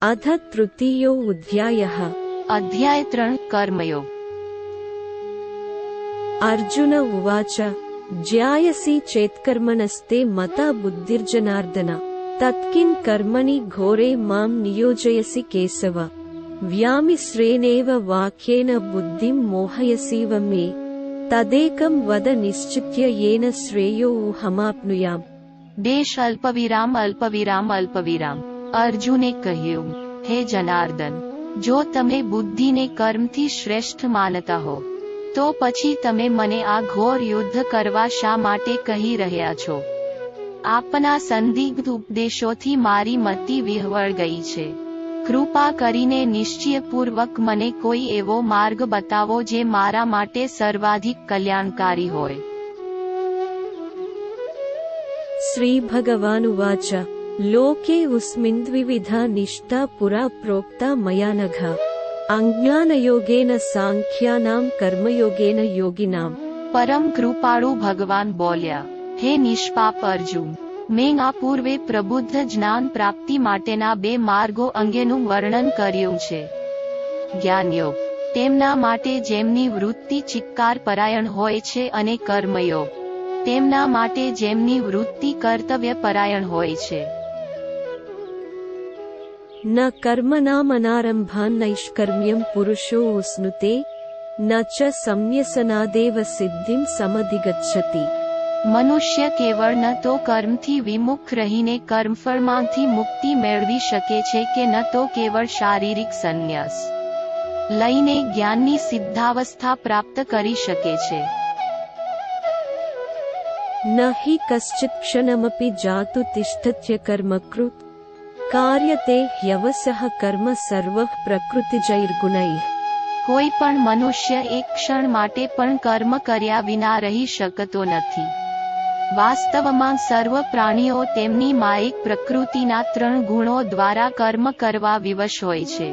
अथ तृतीयोऽध्यायः। अध्याय 3 कर्मयोग। अर्जुन उवाच ज्यायसि चेत्कर्मणस्ते मता बुद्धिर्जनार्दन तत्किं कर्मणि घोरे मां नियोजयसि केशव। व्यामिश्रेणेव वाक्येन बुद्धिं मोहयसीव मे तदेकं वद निश्चित्य येन श्रेयोऽहमाप्नुयाम्। देश अल्पविराम अल्पविराम अल्पविराम। अर्जुने કહ્યું, હે જનાર્દન, જો તમે બુદ્ધિને કર્મથી શ્રેષ્ઠ માનતા હો તો પછી તમે મને આ ઘોર યુદ્ધ કરવા શા માટે કહી રહ્યા છો? આપના સંદિગ્ધ ઉપદેશોથી મારી મતિ વિહવળ ગઈ છે. કૃપા કરીને નિશ્ચયપૂર્વક મને કોઈ એવો માર્ગ બતાવો જે મારા માટે સર્વાધિક કલ્યાણકારી હોય. श्री भगवानुवाच लोके अस्मिन् द्विविधा निष्ठा पुरा प्रोक्ता मया नघ अज्ञानयोगेन सांख्यानां कर्मयोगेन योगिनाम्। પરમ કૃપાળુ ભગવાન બોલ્યા, હે નિષ્પાપ અર્જુન, મેં આ પૂર્વે પ્રબુદ્ધ જ્ઞાન પ્રાપ્તિ માટેના બે માર્ગો અંગેનું વર્ણન કર્યું છે. જ્ઞાનયોગ, તેમના માટે જેમની વૃત્તિ ચિત્કાર પરાયણ હોય છે, અને કર્મયોગ, તેમના માટે જેમની વૃત્તિ કર્તવ્ય પરાયણ હોય છે. न कर्मणामनारम्भान् नैष्कर्म्यं पुरुषो उस्नुते न च संन्यसनादेव सिद्धिं समधिगच्छति। મનુષ્ય કેવળ ન તો કર્મથી વિમુખ રહીને કર્મફળમાંથી મુક્તિ મેળવી શકે છે કે ન તો કેવળ શારીરિક સંન્યાસ લઈને જ્ઞાનની સિદ્ધાવસ્થા પ્રાપ્ત કરી શકે છે. न हि कश्चित् क्षणमपि जातु तिष्ठत्य कर्मकृत् कार्यते ह्यवसः कर्म सर्वः प्रकृतिजैर्गुणैः। કોઈ પણ મનુષ્ય એક ક્ષણ માટે પણ કર્મ કર્યા વિના રહી શકતો નથી. વાસ્તવમાં સર્વ પ્રાણીઓ તેમની માયિક પ્રકૃતિના 3 ગુણો દ્વારા કર્મ કરવા વિવશ હોય છે.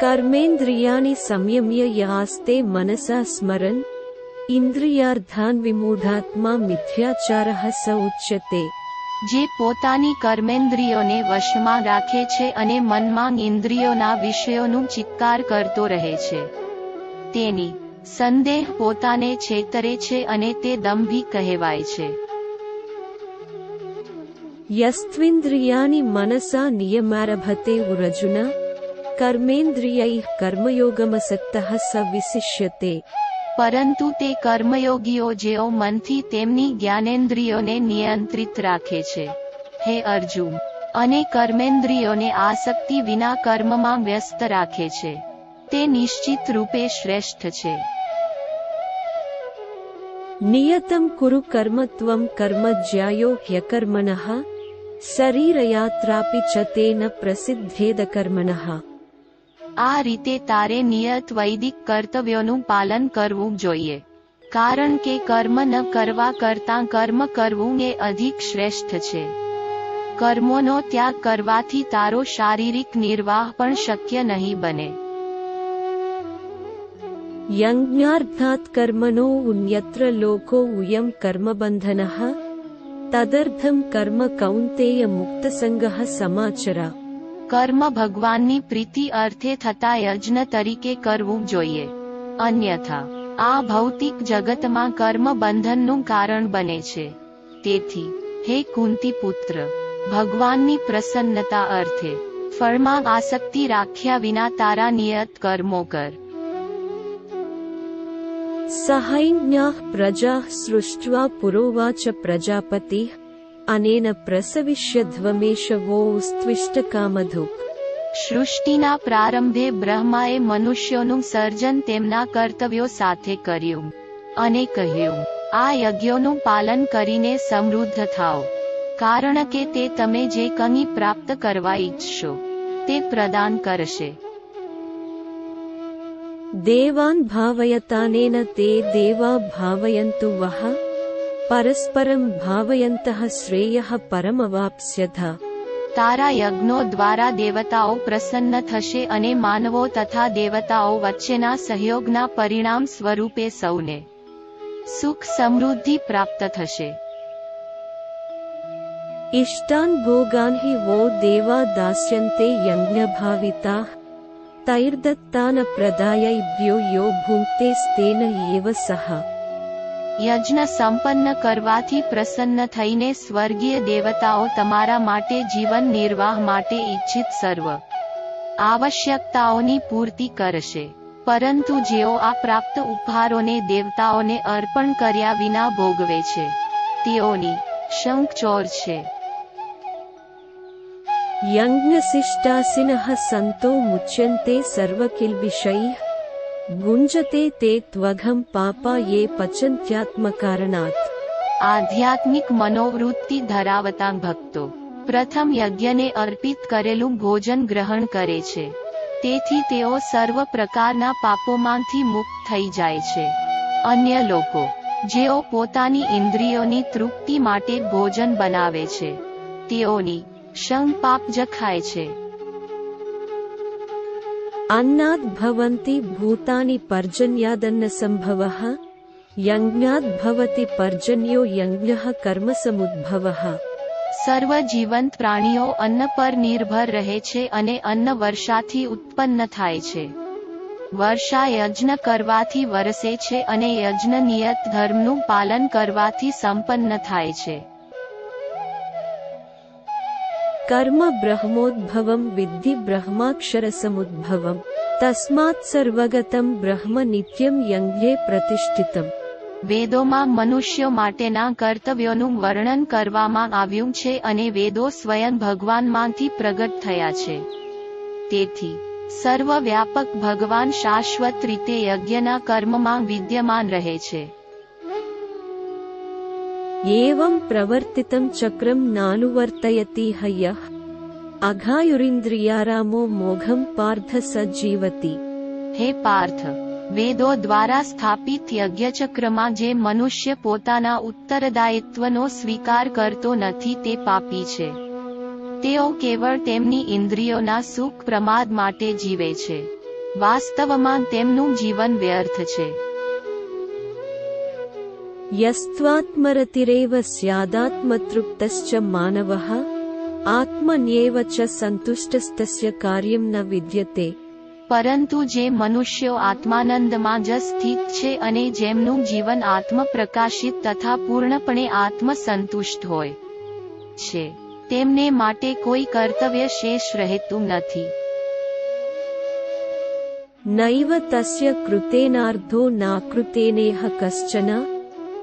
कर्मेन्द्रियाणि संयम्य यास्ते मनसा स्मरन् इन्द्रियार्थान् विमूढात्मा मिथ्याचारः स उच्यते। જે પોતાની કર્મેન્દ્રિયોને વશમાં રાખે છે અને મનમાં ઇન્દ્રિયોના વિષયોનું ચિત્કાર કરતો રહે છે, તેની સંદેહ પોતાને છેતરે છે અને તે દંભી કહેવાય છે. यस्त्विन्द्रियाणि मनसा नियमारभते अर्जुन कर्मेन्द्रियैः कर्मयोगमसक्तः स विशिष्यते। પરંતુ તે કર્મયોગીઓ જેઓ મનથી તેમની જ્ઞાનેન્દ્રિયોને નિયંત્રિત રાખે છે, હે અર્જુન, અને કર્મેન્દ્રિયોને આસક્તિ વિના કર્મમાં વ્યસ્ત રાખે છે, તે નિશ્ચિત રૂપે શ્રેષ્ઠ છે. નિયતમ કુરુ કર્મ ત્વમ કર્મ જ્યાયો હ્યકર્મણઃ શરીરયાત્રાપી ચ તેન પ્રસિદ્ધેદ કર્મણઃ. આ રીતે તારે નિયત વૈદિક કર્તવ્યોનું પાલન કરવું જોઈએ, કારણ કે કર્મ ન કરવા કરતાં કર્મ કરવું એ અધિક શ્રેષ્ઠ છે. કર્મોનો ત્યાગ કરવાથી તારો શારીરિક નિર્વાહ પણ શક્ય નહીં બને. યજ્ઞાર્થાત કર્મણો અન્યત્ર લોકો ઉયમ કર્મબંધનઃ તદર્થમ કર્મ કૌંતેય મુક્તસંગઃ સમાચરા. કર્મ ભગવાનની પ્રીતિ અર્થે થતા યજ્ઞ તરીકે કરવું જોઈએ, અન્યથા આ ભૌતિક જગતમાં કર્મ બંધનનું કારણ બને છે. તેથી હે કુંતી પુત્ર, ભગવાનની પ્રસન્નતા અર્થે ફળમાં આસક્તિ રાખ્યા વિના તારા નિયત કર્મો કર. સહૈન્યાઃ પ્રજાઃ સૃષ્ટ્વા પુરોવાચ પ્રજાપતિઃ અનેન પ્રસવિષ્યધ્વમેષવો સ્ત્વિષ્ટકામધુક. સૃષ્ટિના પ્રારંભે બ્રહ્માએ મનુષ્યોનું સર્જન તેમના કર્તવ્યો સાથે કર્યું અને કહ્યું, આ યજ્ઞોનું પાલન કરીને સમૃદ્ધ થાઓ, કારણ કે તે તમે જે કંઈ પ્રાપ્ત કરવા ઈચ્છશો તે પ્રદાન કરશે. દેવાન ભાવયતાનેન તે દેવા ભાવયંતુ વઃ પરસ્પરમ ભાવયંતઃ શ્રેયઃ પરમવાપ્સ્યથ. તારા યજ્ઞો દ્વારા દેવતાઓ પ્રસન્ન થશે અને માનવો તથા દેવતાઓ વચ્ચેના સહયોગના પરિણામ સ્વરૂપે સૌને સુખ સમૃદ્ધિ પ્રાપ્ત થશે. इष्टान् भोगान् हि वो देवा दास्यन्ते यज्ञभाविताः तैर्दत्तान् प्रदायैभ्यो यो भुङ्क्तेस्तेन एव सः। યજ્ઞ સંપન્ન કરવાથી પ્રસન્ન થઈને સ્વર્ગીય દેવતાઓ તમારા માટે જીવન નિર્વાહ માટે ઇચ્છિત સર્વ આવશ્યકતાઓની પૂર્તિ કરશે, પરંતુ જેઓ આ પ્રાપ્ત ઉપહારોને દેવતાઓને અર્પણ કર્યા વિના ભોગવે છે તેઓની શંખચોર છે। यज्ञशिष्टासिनः सन्तो मुच्यन्ते सर्वकिल्बिषैः भुञ्जते ते त्वघं पापा ये पचन्त्यात्मकारणात्। આધ્યાત્મિક મનોવૃત્તિ ધરાવતા ભક્તો પ્રથમ યજ્ઞને અર્પિત કરેલું ભોજન ગ્રહણ કરે છે, તેથી તેઓ સર્વ પ્રકારના પાપોમાંથી મુક્ત થઈ જાય છે। અન્ય લોકો જેઓ પોતાની ઇન્દ્રિયોની તૃપ્તિ માટે ભોજન બનાવે છે તેઓની શંખ પાપ જખાય છે। अन्नाद् भवन्ति भूतानि पर्जन्यादन्न संभवः यज्ञाद् भवति पर्जन्यो यज्ञः कर्मसमुद्भवः। સર્વ જીવંત પ્રાણીઓ અન્ન પર નિર્ભર રહે છે અને અન્ન વર્ષાથી ઉત્પન્ન થાય છે। વર્ષા યજ્ઞ કરવાથી વરસે છે અને યજ્ઞ નિયત ધર્મનું પાલન કરવાથી સંપન્ન થાય છે। कर्म ब्रह्मोद्भवं विद्धि ब्रह्माक्षरसमुद्भवम् तस्मात् सर्वगतं ब्रह्म नित्यं यज्ञे प्रतिष्ठितम्। વેદોમાં મનુષ્યો માટેના કર્તવ્યોનું વર્ણન કરવામાં આવ્યું છે અને વેદો સ્વયં ભગવાનમાંથી પ્રગટ થયા છે, તેથી સર્વવ્યાપક ભગવાન શાશ્વત રીતે યજ્ઞના કર્મમાં વિદ્યમાન રહે છે। एवं प्रवर्तितं चक्रं नानुवर्तयति हयः अघायुरिन्द्रियारामो मोघं पार्थ स जीवति। હે પાર્થ, વેદો દ્વારા સ્થાપિત યજ્ઞચક્રમાં જે મનુષ્ય પોતાના ઉત્તરદાયિત્વનો સ્વીકાર કરતો નથી તે પાપી છે। તેઓ કેવળ તેમની ઇન્દ્રિયોના સુખ પ્રમાદ માટે જીવે છે, વાસ્તવમાં તેમનું જીવન વ્યર્થ છે। यस्त्वात्मरतिरेव स्यादात्मतृप्तश्च मानवः आत्मन्येव च सन्तुष्टस्तस्य कार्यं न विद्यते। પરંતુ જે મનુષ્યો આત્માનંદમાં જ સ્થિત છે અને જેમનું જીવન આત્મ પ્રકાશિત તથા પૂર્ણપણે આત્મસંતુષ્ટ હોય છે તેમને માટે કોઈ કર્તવ્ય શેષ રહેતું નથી। नैव तस्य कृतेनार्धो नाकृतेनेह कश्चन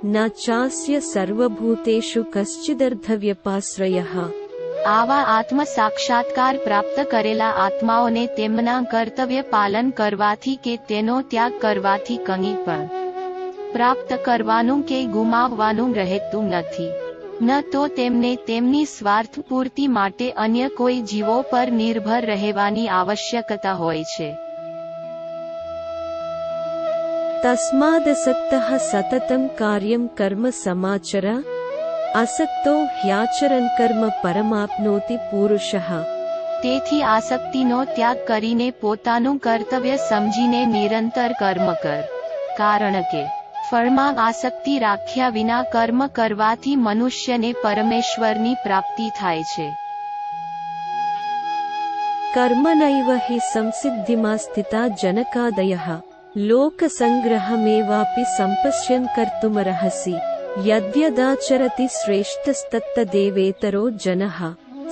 न चास्य सर्वभूतेषु कश्चिदर्धव्यपाश्रयः। આવા આત્મ સાક્ષાત્કાર પ્રાપ્ત કરેલા આત્માઓને તેમના કર્તવ્ય પાલન કરવાથી કે તેનો ત્યાગ કરવાથી કંઈ પણ પ્રાપ્ત કરવાનું કે ગુમાવવાનું રહેતું નથી, ન તો તેમને તેમની સ્વાર્થ પૂર્તિ માટે અન્ય કોઈ જીવો પર નિર્ભર રહેવાની આવશ્યકતા હોય છે। तस्मादसक्तः सततं कार्यं कर्म समाचर असक्तो ह्याचरन् कर्म परमाप्नोति पुरुषः। તેથી આસક્તિનો ત્યાગ કરીને પોતાનું કર્તવ્ય સમજીને નિરંતર કર્મ કર, કારણ કે ફળમાં આસક્તિ રાખ્યા વિના કર્મ કરવાથી મનુષ્યને પરમેશ્વરની પ્રાપ્તિ થાય છે। कर्मणैव हि संसिद्धिमास्थिता जनकादयः लोकसंग्रहमेवापि सम्पश्यन् कर्तुमर्हसि यद्यदाचरति श्रेष्ठस्तत्तदेवेतरो जनः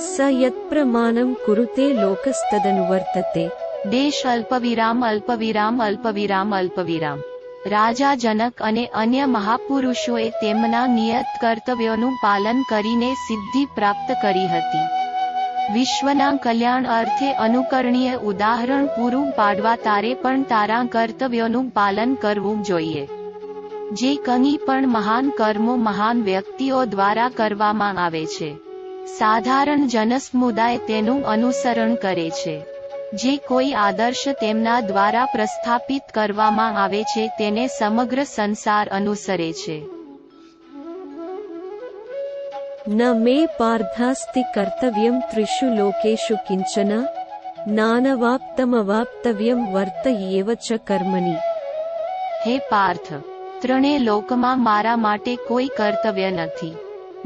स यत्प्रमाणं कुरुते लोकस्तदनुवर्तते। દેશ અલ્પવિરામ અલ્પવિરામ અલ્પવિરામ અલ્પવિરામ। રાજા જનક અને અન્ય મહાપુરુષોએ તેમના નિયત કર્તવ્યોનું પાલન કરીને સિદ્ધિ પ્રાપ્ત કરી હતી। વિશ્વના કલ્યાણ અર્થે અનુકરણીય ઉદાહરણ પૂરું પાડવા તારે પણ તારા કર્તવ્યોનું પાલન કરવું જોઈએ। જે કંઈ પણ મહાન કર્મો મહાન વ્યક્તિઓ દ્વારા કરવામાં આવે છે, સાધારણ જનસમુદાય તેનું અનુસરણ કરે છે। જે કોઈ આદર્શ તેમના દ્વારા પ્રસ્થાપિત કરવામાં આવે છે તેને સમગ્ર સંસાર અનુસરે છે। न मे पार्थास्ति कर्तव्यं त्रिषु लोकेषु किंचन नानवाप्तमवाप्तव्यं वर्त एव च कर्मणि। હે પાર્થ, ત્રણે લોકમાં મારા માટે કોઈ કર્તવ્ય નથી,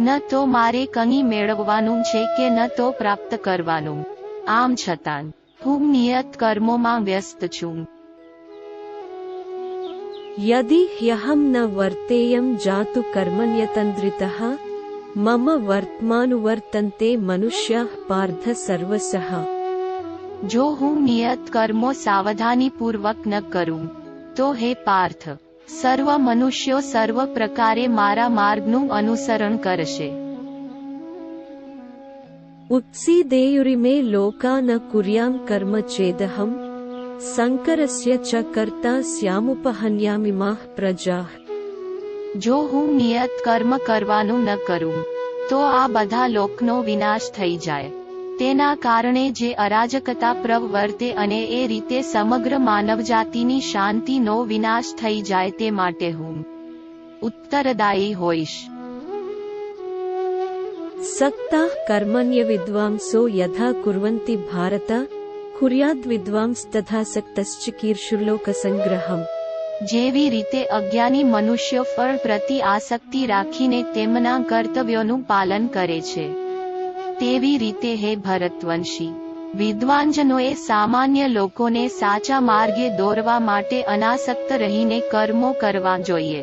ન તો મારે કંઈ મેળવવાનું છે કે ન તો પ્રાપ્ત કરવાનું. આમ છતાં હું નિયત કર્મોમાં વ્યસ્ત છું. यदि ह्यहं न वर्तेयं जातु कर्मण्यतन्द्रितः मम वर्त्मानुवर्तन्ते मनुष्याः पार्थ सर्वशः. જો હું નિયત કર્મો સાવધાનીપૂર્વક ન કરું તો હે પાર્થ, સર્વ મનુષ્યો સર્વ પ્રકારે મારા માર્ગનું અનુસરણ કરશે. उत्सीदेयुरिमे लोका न कुर्यां कर्म चेदहं संकरस्य च कर्ता स्यामुपहन्यामिमाः प्रजाः. જો હું નિયત કર્મ કરવાનું ન કરું તો આ બધા લોકનો વિનાશ થઈ જાય. તેના કારણે જે અરાજકતા પ્રવર્તે અને એ રીતે સમગ્ર માનવજાતિની શાંતિનો વિનાશ થઈ જાય તે માટે હું ઉત્તરદાયી હોઈશ. सक्ताः कर्मण्य विद्वांसो यथा कुर्वन्ति भारत कुर्याद् विद्वांस्तथा सक्तश्चिकीर्षुर्लोकसंग्रहम्. જેવી રીતે અજ્ઞાની મનુષ્યો ફળ પ્રતિ આસક્તિ રાખીને તેમના કર્તવ્યોનું પાલન કરે છે, તેવી રીતે હે ભરતવંશી, વિદ્વાનજનોએ સામાન્ય લોકોને સાચા માર્ગે દોરવા માટે અનાસક્ત રહીને કર્મો કરવા જોઈએ.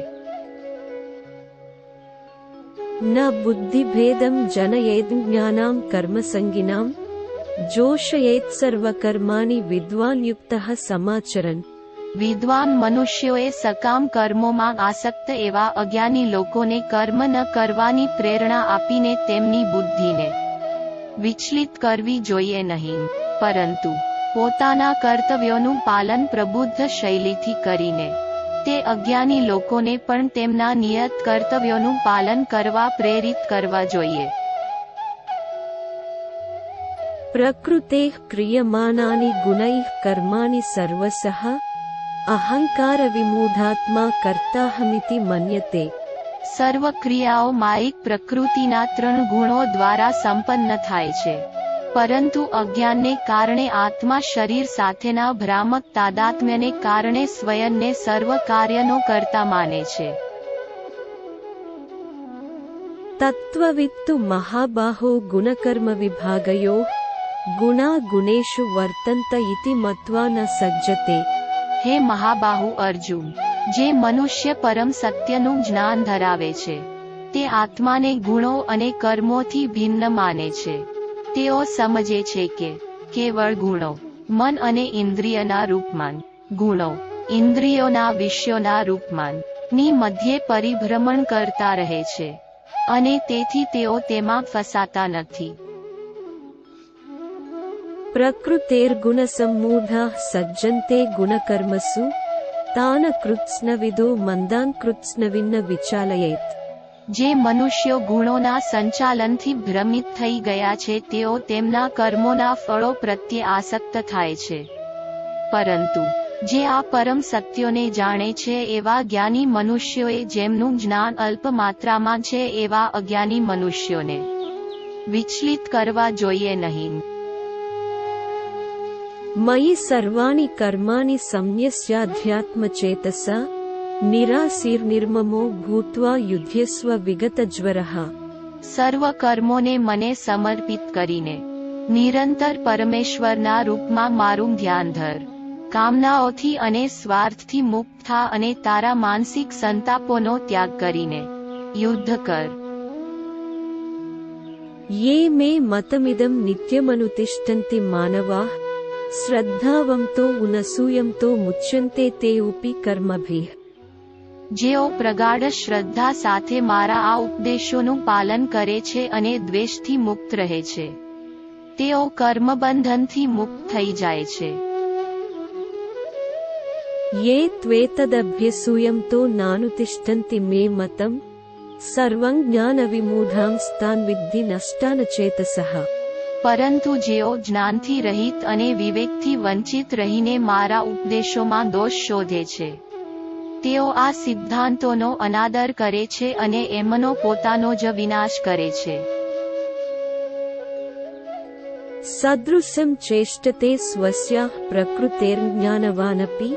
न बुद्धिभेदं जनयेद् ज्ञानां कर्मसंगिनां जोषयेत् सर्वकर्माणि विद्वान् युक्तः समाचरन्. વિદ્વાન મનુષ્યોએ સકામ કર્મોમાં આસક્ત એવા અજ્ઞાની લોકોને કર્મ ન કરવાની પ્રેરણા આપીને તેમની બુદ્ધિને વિચલિત કરવી જોઈએ નહીં, પરંતુ પોતાના કર્તવ્યોનું પાલન પ્રબુદ્ધ શૈલીથી કરીને તે અજ્ઞાની લોકોને પણ તેમના નિયત કર્તવ્યોનું પાલન કરવા પ્રેરિત કરવા જોઈએ. प्रकृतेः क्रियमाणानि गुणैः कर्माणि सर्वशः अहंकार विमूढात्मा कर्ताहमिति मन्यते. સર્વ ક્રિયાઓ માયિક પ્રકૃતિના 3 ગુણો દ્વારા સંપન્ન થાય છે, પરંતુ અજ્ઞાનને કારણે આત્મા શરીર સાથેના ભ્રામક તાદાત્મ્યને કારણે સ્વયંને સર્વ કાર્યનો કર્તા માને છે. तत्त्ववित्तु महाबाहो गुणकर्म विभागयोः गुणा गुणेषु वर्तन्त इति मत्वा न सज्जते. હે મહાબાહુ અર્જુન, જે મનુષ્ય પરમ સત્યનું જ્ઞાન ધરાવે છે તે આત્માને ગુણો અને કર્મોથી ભિન્ન માને છે. તેઓ સમજે છે કે કેવળ ગુણો મન અને ઇન્દ્રિયના રૂપમાં, ગુણો ઇન્દ્રિયોના વિષયોના રૂપમાં ની મધ્યે પરિભ્રમણ કરતા રહે છે અને તેથી તેઓ તેમાં ફસાતા નથી. प्रकृतेर्गुणसम्मूढाः सज्जन्ते गुणकर्मसु तान् कृत्स्नविदो मंदान् कृत्स्नविन्न विचालयेत्. જે મનુષ્યો ગુણોના સંચાલનથી ભ્રમિત થઈ ગયા છે તેઓ તેમના કર્મોના ફળો પ્રત્યે આસક્ત થાય છે, પરંતુ જે આ પરમ સત્યોને જાણે છે એવા જ્ઞાની મનુષ્યોએ જેમનું જ્ઞાન અલ્પ માત્રામાં છે એવા અજ્ઞાની મનુષ્યોને વિચલિત કરવા જોઈએ નહીં. मयि सर्वाणि कर्माणि संन्यस्याध्यात्मचेतसा निराशीर्निर्ममो भूत्वा युध्यस्व विगतज्वरः. સર્વ કર્મોને મને સમર્પિત કરીને નિરંતર પરમેશ્વરના રૂપમાં મારું ધ્યાન ધર. કામનાઓથી અને સ્વાર્થથી મુક્ત થા અને તારા માનસિક સંતાપોનો ત્યાગ કરીને યુદ્ધ કર. ये मे मतमिदं नित्यमनुतिष्ठन्ति मानवाः श्रद्धावन्तो उनसूयन्तो मुच्यन्ते ते उपि कर्मभिः. જેઓ પ્રગાઢ શ્રદ્ધા સાથે મારા આ ઉપદેશોનું પાલન કરે છે અને દ્વેષથી મુક્ત રહે છે, તેઓ કર્મબંધનથી મુક્ત થઈ જાય છે. ये त्वेतदभ्यसूयन्तो नानुतिष्ठन्ति मे मतं सर्वं ज्ञानविमूढांस्तान् विद्धि नष्टान् चेतसः. પરંતુ જેઓ જ્ઞાનથી રહિત અને વિવેકથી વંચિત રહીને મારા ઉપદેશોમાં દોષ શોધે છે, તેઓ આ સિદ્ધાંતોનો અનાદર કરે છે અને એમનો પોતાનો જ વિનાશ કરે છે. सदृशं चेष्टते स्वस्याः प्रकृतेर्ज्ञानवानपि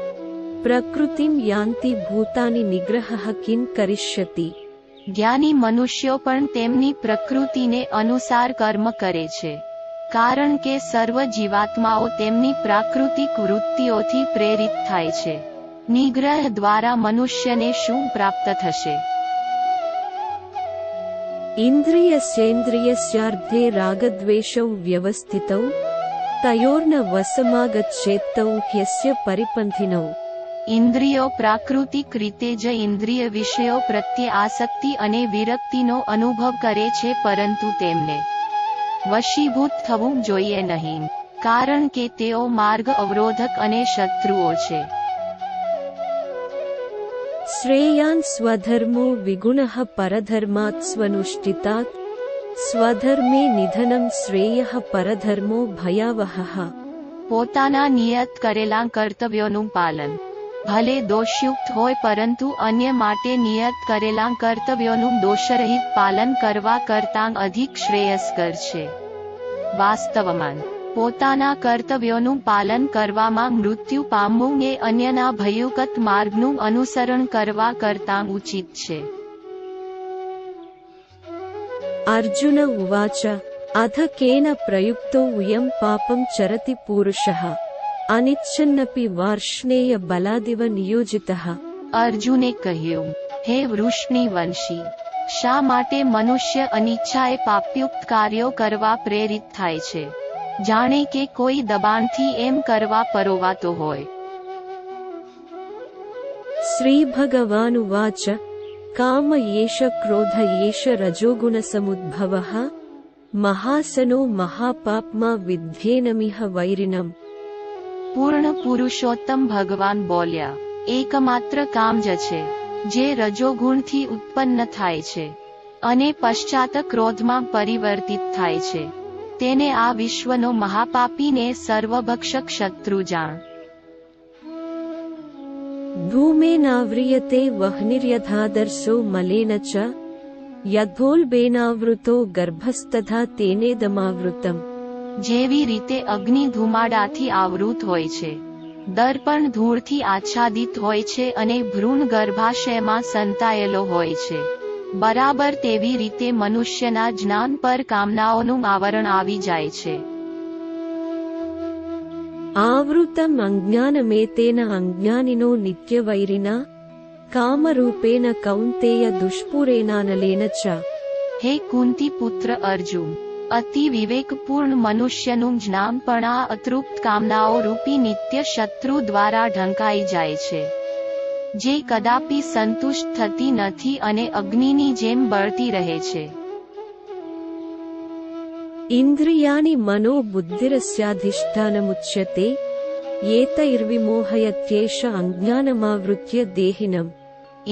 प्रकृतिं यान्ति भूतानि निग्रहः किं करिष्यति. જ્ઞાની મનુષ્યો પણ તેમની પ્રકૃતિને અનુસાર કર્મ કરે છે, કારણ કે સર્વ જીવાત્માઓ તેમની પ્રાકૃતિક વૃત્તિઓથી પ્રેરિત થાય છે. નિગ્રહ દ્વારા મનુષ્યને શું પ્રાપ્ત થશે? ઇન્દ્રિયસ્યેન્દ્રિયસ્યાર્ધે રાગદ્વેષૌ વ્યવસ્થિતૌ તયોર્ન વસમાગચ્છેત્તૌ હ્યસ્ય પરિપંથિનૌ. ઇન્દ્રિયો પ્રાકૃતિક રીતે જ ઇન્દ્રિય વિષયો પ્રત્યે આસક્તિ અને વિરક્તિનો અનુભવ કરે છે, પરંતુ તેમને વશીભૂત થવું જોઈએ નહીં, કારણ કે તેઓ માર્ગ અવરોધક અને શત્રુઓ છે. શ્રેયાન સ્વધર્મો વિગુણઃ પરધર્માत् સ્વનુષ્ઠિતાत् સ્વધર્મે નિધનમ શ્રેયઃ પરધર્મો ભયાવહઃ. પોતાના નિયત કરેલા કર્તવ્યોનું પાલન ભલે દોષયુક્ત હોય, પરંતુ અન્ય માટે નિયત કરેલા કર્તવ્યોનું દોષરહિત પાલન કરવા કરતાં અધિક શ્રેયસ્કર છે. વાસ્તવમાં પોતાના કર્તવ્યોનું પાલન કરવામાં મૃત્યુ પામવું એ અન્યના ભયુકત માર્ગનું અનુસરણ કરવા કરતાં ઉચિત છે. અર્જુન ઉવાચ અથ કેન પ્રયુક્તો યમ પાપમ ચરતિ પુરુષઃ અનિચ્છન્નપી વાર્ષ્ણેય બલાદિવ નિયોજિતઃ. અર્જુને કહ્યું, હે વૃષ્ણિવંશી, શા માટે મનુષ્ય અનિચ્છાએ પાપયુક્ત કાર્યો કરવા પ્રેરિત થાય છે, જાણે કે કોઈ દબાણથી એમ કરવા પરોવાતો હોય? શ્રી ભગવાન ઉવાચ કામ યેષ ક્રોધ યેષ રજોગુણ સમુદ્ભવઃ મહાસનો મહાપાપમાં વિદ્યેનમિહ વૈરિણમ. પૂર્ણ પુરુષોત્તમ ભગવાન બોલ્યા, એકમાત્ર કામ જ છે જે રજોગુણથી ઉત્પન્ન થાય છે અને પશ્ચાત ક્રોધમાં પરિવર્તિત થાય છે, તેને આ વિશ્વનો મહાપાપીને સર્વભક્ષક શત્રુ જાણ. ધૂમેનાવ્રિયતે વહ્નિર્યથાદર્શો મલેન ચ યથોલ્બેનાવૃતો ગર્ભસ્તથા તેનેદમાવૃતમ. જેવી રીતે અગ્નિ ધુમાડાથી આવૃત હોય છે, દર્પણ ધૂળથી આચ્છાદિત હોય છે અને ભ્રૂણ ગર્ભાશયમાં સંતાયેલો હોય છે, બરાબર તેવી રીતે મનુષ્યના જ્ઞાન પર કામનાઓનું આવરણ આવી જાય છે. આવૃતમ અજ્ઞાનમેતેન અજ્ઞાનિનો નિત્યવૈરિના કામરૂપેન કૌંતેય દુષ્પુરેનાનલેન ચ. હે કુંતી પુત્ર અર્જુન, અતિ વિવેકપૂર્ણ મનુષ્યનું જ્ઞાન પણ આ અતૃપ્ત કામનાઓ રૂપી નિત્ય શત્રુ દ્વારા ઢંકાઈ જાય છે, જે કદાપી સંતુષ્ટ થતી નથી અને અગ્નિની જેમ બળતી રહે છે. ઇન્દ્રિયાણિ મનો બુદ્ધિરસ્યાધિષ્ઠાનમુચ્યતે યેતૈર્વિમોહયત્યેષ અજ્ઞાનમાવૃત્ય દેહિનમ.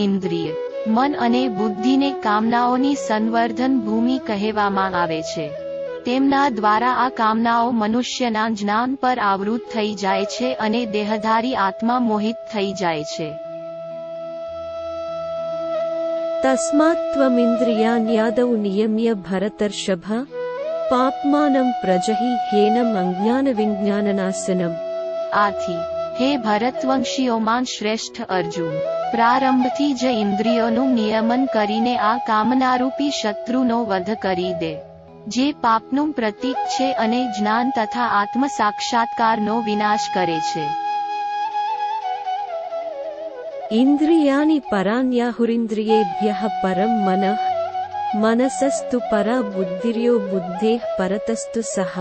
ઇન્દ્રિય, મન અને બુદ્ધિને કામનાઓની સંવર્ધન ભૂમિ કહેવામાં આવે છે. તેમના દ્વારા આ કામનાઓ મનુષ્યના જ્ઞાન પર આવૃત થઈ જાય છે અને દેહધારી આત્મા મોહિત થઈ જાય છે. તસ્માत् ત્વમિન્દ્રિયાણ્યાદૌ નિયમ્ય ભરતર્ષભ પાપ્માનં પ્રજહિ હેનમ અજ્ઞાનવિજ્ઞાનનાશનમ. આથી હે ભરતવંશીઓમાં શ્રેષ્ઠ અર્જુન, પ્રારંભથી જ ઇન્દ્રિયોનું નિયમન કરીને આ કામનારૂપી શત્રુનો વધ કરી દે, જે પાપનું પ્રતીક છે અને જ્ઞાન તથા આત્મ સાક્ષાત્કારનો વિનાશ કરે છે. ઇન્દ્રિયાણિ પરાન્યાહુરિન્દ્રિયેભ્યઃ પરમ મનઃ મનસસ્તુ પરા બુદ્ધિર્યો બુદ્ધેઃ પરતસ્તુ સહ.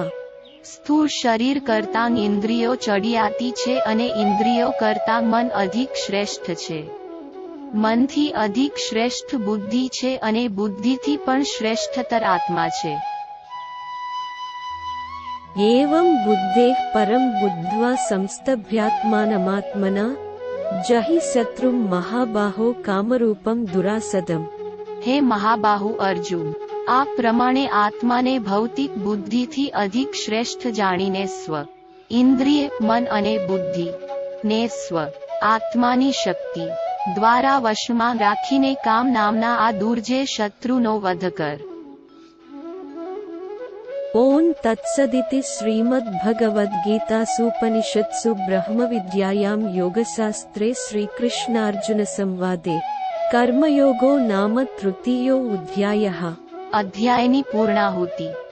સ્થૂળ શરીર કરતાં ઇન્દ્રિયો ચડિયાતી છે અને ઇન્દ્રિયો કરતાં મન અધિક શ્રેષ્ઠ છે. મનથી અધિક શ્રેષ્ઠ બુદ્ધિ છે અને બુદ્ધિથી પણ શ્રેષ્ઠતર આત્મા છે. એવં બુદ્ધેઃ પરમ બુદ્ધ્વા સંસ્તભ્યાત્માનમાત્મના જહિ શત્રુમ મહાબાહો કામરૂપમ દુરાસદમ. હે મહાબાહુ અર્જુન, આ પ્રમાણે આત્માને ભૌતિક બુદ્ધિથી અધિક શ્રેષ્ઠ જાણીને સ્વ, ઇન્દ્રિય, મન અને બુદ્ધિ ને સ્વ આત્માની શક્તિ દ્વારા વશમાં રાખીને કામ નામના આ દુર્જય શત્રુનો વધ કર. ઓમ તત્સદિતિ શ્રીમદ્ભગવદ્ગીતાસુપનિષત્સુ બ્રહ્મવિદ્યાયાં યોગશાસ્ત્રે શ્રીકૃષ્ણાર્જુન સંવાદે कर्मयोगो नाम तृतीयो अध्यायः। अध्यायની પૂર્ણાહુતિ।